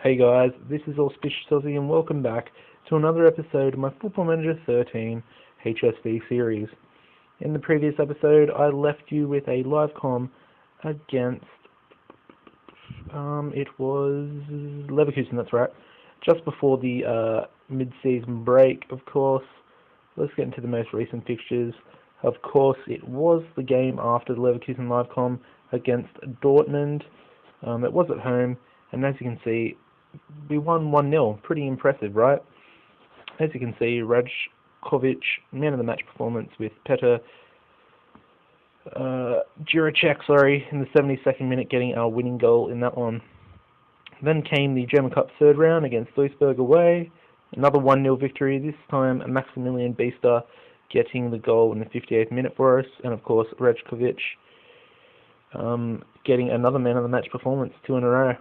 Hey guys, this is Auspicious'Aussie and welcome back to another episode of my Football Manager 13 HSV series. In the previous episode, I left you with a live com against, it was Leverkusen, that's right, just before the mid-season break, of course. Let's get into the most recent fixtures. Of course, it was the game after the Leverkusen live com against Dortmund. It was at home, and as you can see, we won 1-0. Pretty impressive, right? As you can see, Rajkovic, man of the match performance with Petr Juracek, in the 72nd minute, getting our winning goal in that one. Then came the German Cup third round against Wolfsburg away. Another 1-0 victory, this time Maximilian Biester getting the goal in the 58th minute for us, and of course Rajkovic getting another man of the match performance, 2 in a row.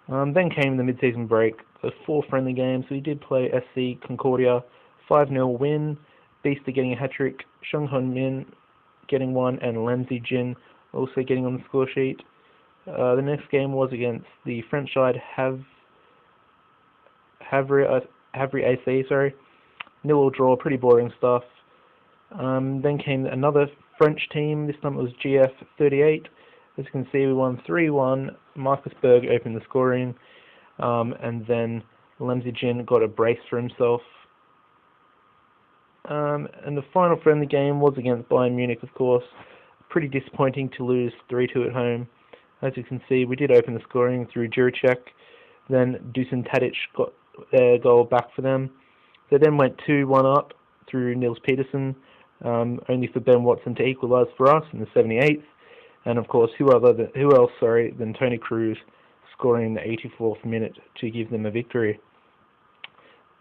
Then came the mid-season break, the 4 friendly games. We did play SC Concordia, 5-0 win, Biester getting a hat-trick, Sheng Min getting one, and Lemzi Jin also getting on the score sheet. The next game was against the French side, Havre AC, 0-0 draw, pretty boring stuff. Then came another French team, this time it was GF38. As you can see, we won 3-1, Marcus Berg opened the scoring, and then Lemzi Jin got a brace for himself. And the final friendly game was against Bayern Munich, of course. Pretty disappointing to lose 3-2 at home. As you can see, we did open the scoring through Juracek, then Dusan Tadic got their goal back for them. They then went 2-1 up through Nils Peterson, only for Ben Watson to equalise for us in the 78th. And of course, who else than Tony Cruz scoring in the 84th minute to give them a victory.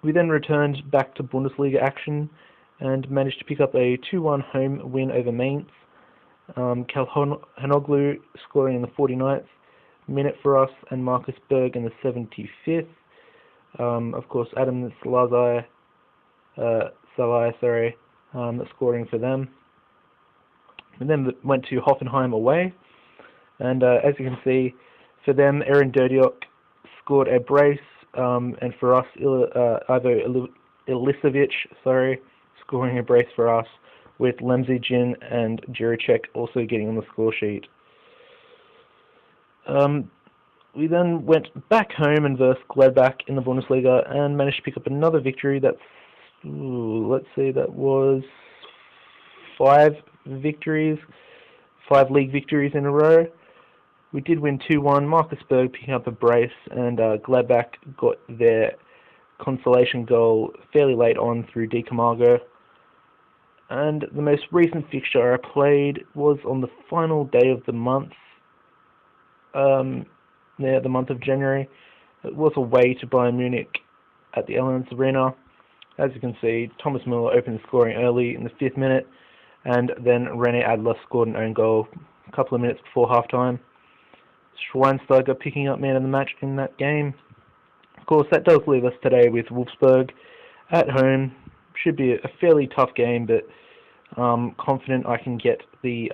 We then returned back to Bundisliga action and managed to pick up a 2-1 home win over Mainz. Kalhanoglu scoring in the 49th minute for us, and Marcus Berg in the 75th. Of course, Adam Salai, scoring for them. And then went to Hoffenheim away, and as you can see, for them, Aaron Derdiok scored a brace, and for us, Ivo Ilicevic, scoring a brace for us, with Lemzi Jin and Juracek also getting on the score sheet. We then went back home and versed Gladbach in the Bundesliga and managed to pick up another victory. That was 5 league victories in a row. We did win 2-1, Marcus Berg picking up a brace, and Gladbach got their consolation goal fairly late on through Di Camargo. And the most recent fixture I played was on the final day of the month, the month of January. It was away to Bayern Munich at the Allianz Arena. As you can see, Thomas Müller opened the scoring early in the 5th minute, and then René Adler scored an own goal a couple of minutes before half-time. Schweinsteiger picking up man of the match in that game. Of course, that does leave us today with Wolfsburg at home. Should be a fairly tough game, but confident I can get the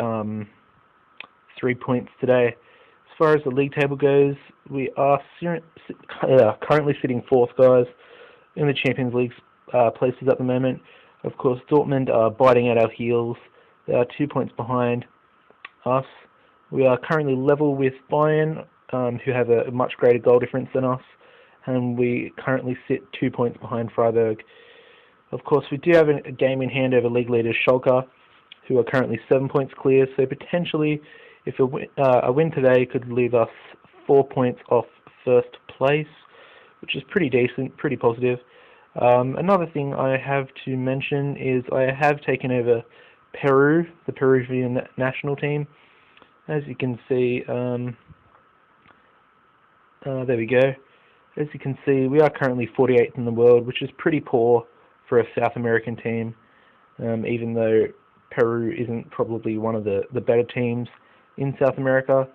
3 points today. As far as the league table goes, we are currently sitting 4th, guys, in the Champions League places at the moment. Of course, Dortmund are biting at our heels. They are 2 points behind us. We are currently level with Bayern, who have a much greater goal difference than us, and we currently sit 2 points behind Freiburg. Of course, we do have a game in hand over league leaders Schalke, who are currently 7 points clear, so potentially, if a win today could leave us 4 points off first place, which is pretty decent, pretty positive. Another thing I have to mention is I have taken over Peru, the Peruvian national team. As you can see, there we go. As you can see, we are currently 48th in the world, which is pretty poor for a South American team, even though Peru isn't probably one of the better teams in South America.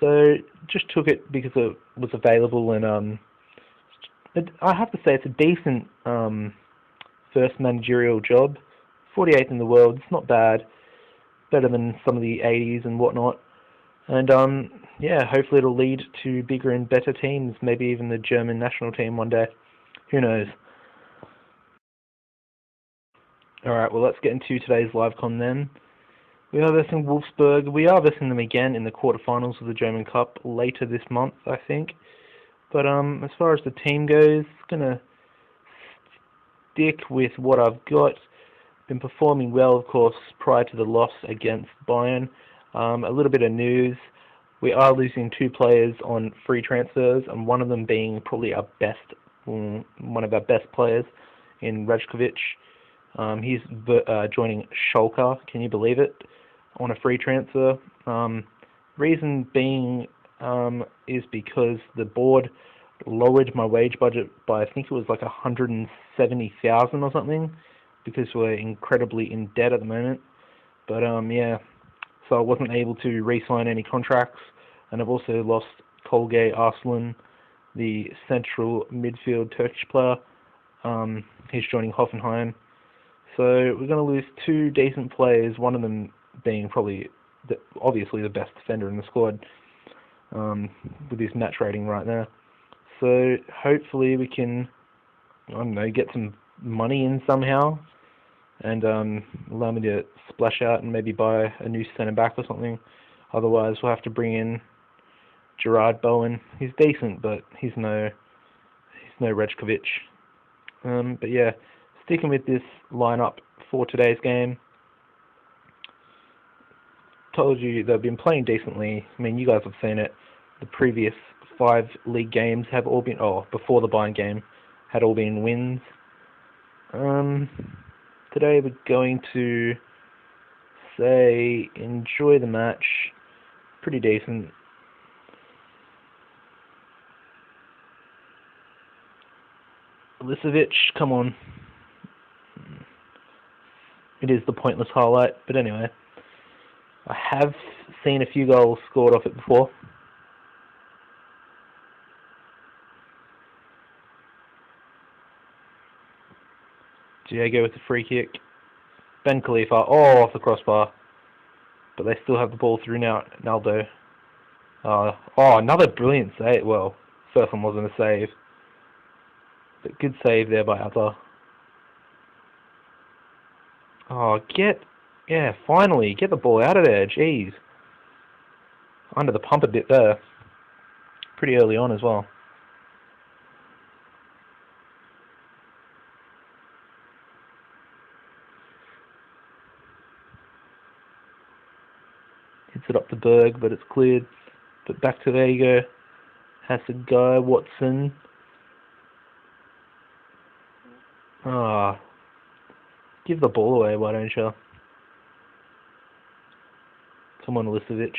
So just took it because it was available, and I have to say it's a decent first managerial job. 48th in the world, it's not bad. Better than some of the 80s and whatnot. And yeah, hopefully it'll lead to bigger and better teams, maybe even the German national team one day. Who knows? Alright, well let's get into today's live con then. We are versing Wolfsburg. We are versing them again in the quarterfinals of the German Cup later this month, I think. But as far as the team goes, gonna stick with what I've got. Been performing well, of course, prior to the loss against Bayern. A little bit of news. We are losing 2 players on free transfers, and one of them being probably one of our best players in Rajkovic. He's joining Schalke, can you believe it, on a free transfer. Reason being is because the board lowered my wage budget by, I think it was like 170,000 or something, because we're incredibly in debt at the moment. But yeah, so I wasn't able to re-sign any contracts, and I've also lost Kolge Arslan, the central midfield Turkish player. He's joining Hoffenheim. So we're going to lose 2 decent players, one of them being probably obviously the best defender in the squad, with his match rating right there. So hopefully we can, I don't know, get some money in somehow, and allow me to splash out and maybe buy a new centre back or something. Otherwise we'll have to bring in Gerard Bowen. He's decent, but he's no Rejkovic. But yeah, sticking with this lineup for today's game. Told you they've been playing decently. I mean, you guys have seen it. The previous 5 league games have all been, before the Bayern game, had all been wins. Today we're going to say enjoy the match. Pretty decent. Lisovic, come on. It is the pointless highlight, but anyway. I have seen a few goals scored off it before. Diego with the free kick. Ben Khalifa, off the crossbar. But they still have the ball through now. Naldo. Another brilliant save. Well, first one wasn't a save. But good save there by Atta. Finally, get the ball out of there, jeez. Under the pump a bit there. Pretty early on as well. Hits it up to Berg, but it's cleared. But back to there you go. Has to go, Watson. Give the ball away, why don't you? Come on, Lisovic.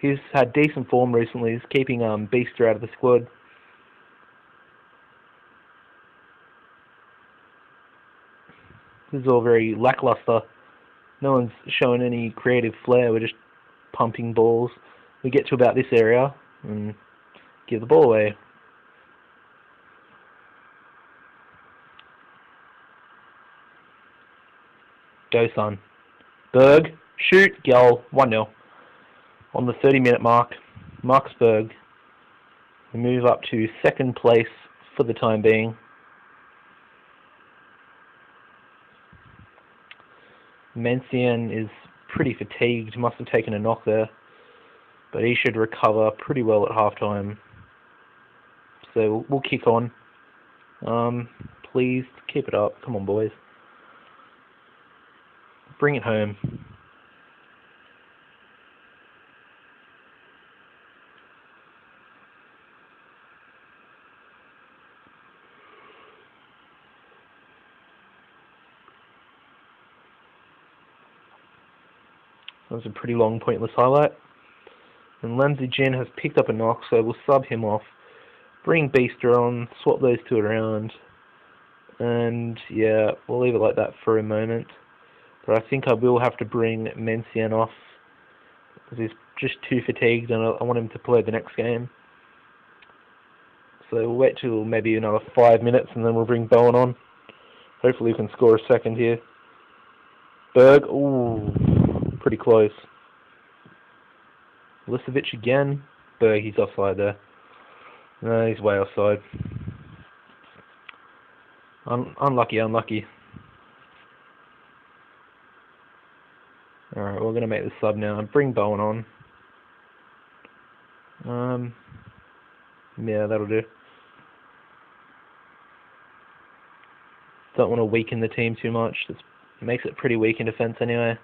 He's had decent form recently. He's keeping Beaster out of the squad. This is all very lackluster. No one's showing any creative flair. We're just pumping balls. We get to about this area and give the ball away. Go, son. Berg, shoot, goal, 1-0. On the 30-minute mark, Marcus Berg. We move up to 2nd place for the time being. Mencian is pretty fatigued, must have taken a knock there, but he should recover pretty well at halftime. So we'll kick on. Please keep it up. Come on, boys. Bring it home. That was a pretty long, pointless highlight. And Lemsey Jin has picked up a knock, so we'll sub him off. Bring Beaster on, swap those 2 around. And yeah, we'll leave it like that for a moment. But I think I will have to bring Mencian off, because he's just too fatigued and I want him to play the next game. So we'll wait till maybe another 5 minutes and then we'll bring Bowen on. Hopefully we can score a second here. Berg, ooh, pretty close. Lisovic again. Berg, he's offside there. No, he's way offside. Unlucky. Alright, we're going to make the sub now and bring Bowen on. Yeah, that'll do. Don't want to weaken the team too much. It makes it pretty weak in defence anyway.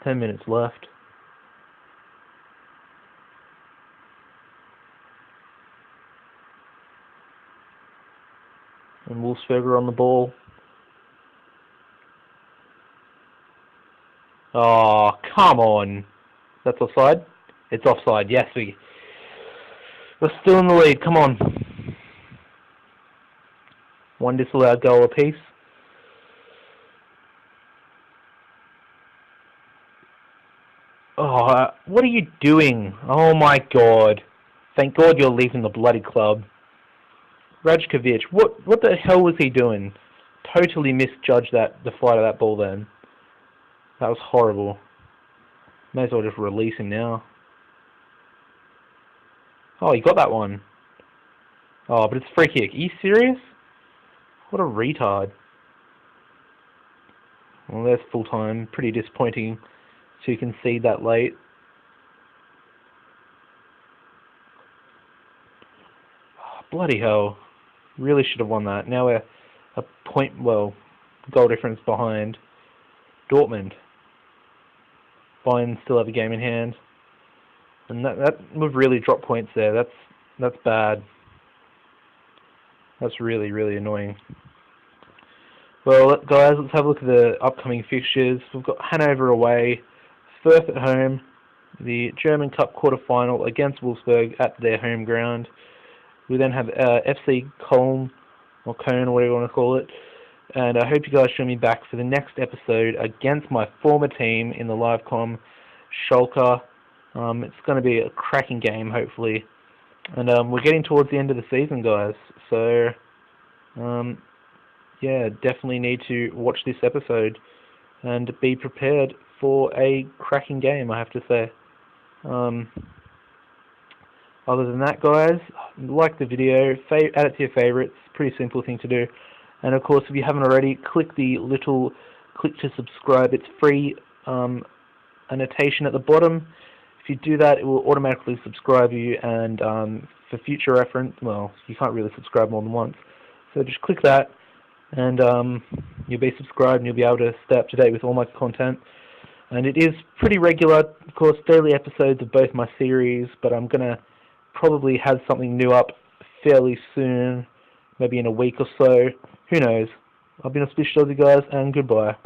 Ten minutes left. And Wolfsburg are on the ball. Oh, come on. That's offside? It's offside. Yes, we're still in the lead. Come on. One disallowed goal apiece. Oh, what are you doing? Oh my god. Thank God you're leaving the bloody club. Rajkovic, what the hell was he doing? Totally misjudged the flight of that ball then. That was horrible. May as well just release him now. Oh, he got that one. Oh, but it's free kick. Are you serious? What a retard. Well, there's full time. Pretty disappointing to concede that late. Oh, bloody hell. Really should have won that. Now we're a point, well, goal difference behind Dortmund. Bayern still have a game in hand. And that we've really dropped points there. That's bad. That's really, really annoying. Well, guys, let's have a look at the upcoming fixtures. We've got Hanover away, Firth at home, the German Cup quarter-final against Wolfsburg at their home ground. We then have FC Köln, or Köln, or whatever you want to call it. And I hope you guys join me back for the next episode against my former team in the live com, Schalke. It's going to be a cracking game, hopefully. And we're getting towards the end of the season, guys. So, yeah, definitely need to watch this episode and be prepared for a cracking game, I have to say. Other than that, guys, like the video, add it to your favourites. Pretty simple thing to do. And of course, if you haven't already, click to subscribe. It's free. Annotation at the bottom. If you do that, it will automatically subscribe you, and for future reference, well, you can't really subscribe more than once, so just click that, and you'll be subscribed, and you'll be able to stay up to date with all my content. And it is pretty regular, of course, daily episodes of both my series, but I'm going to probably have something new up fairly soon, maybe in a week or so. Who knows? I've been Auspicious Aussie, guys, and goodbye.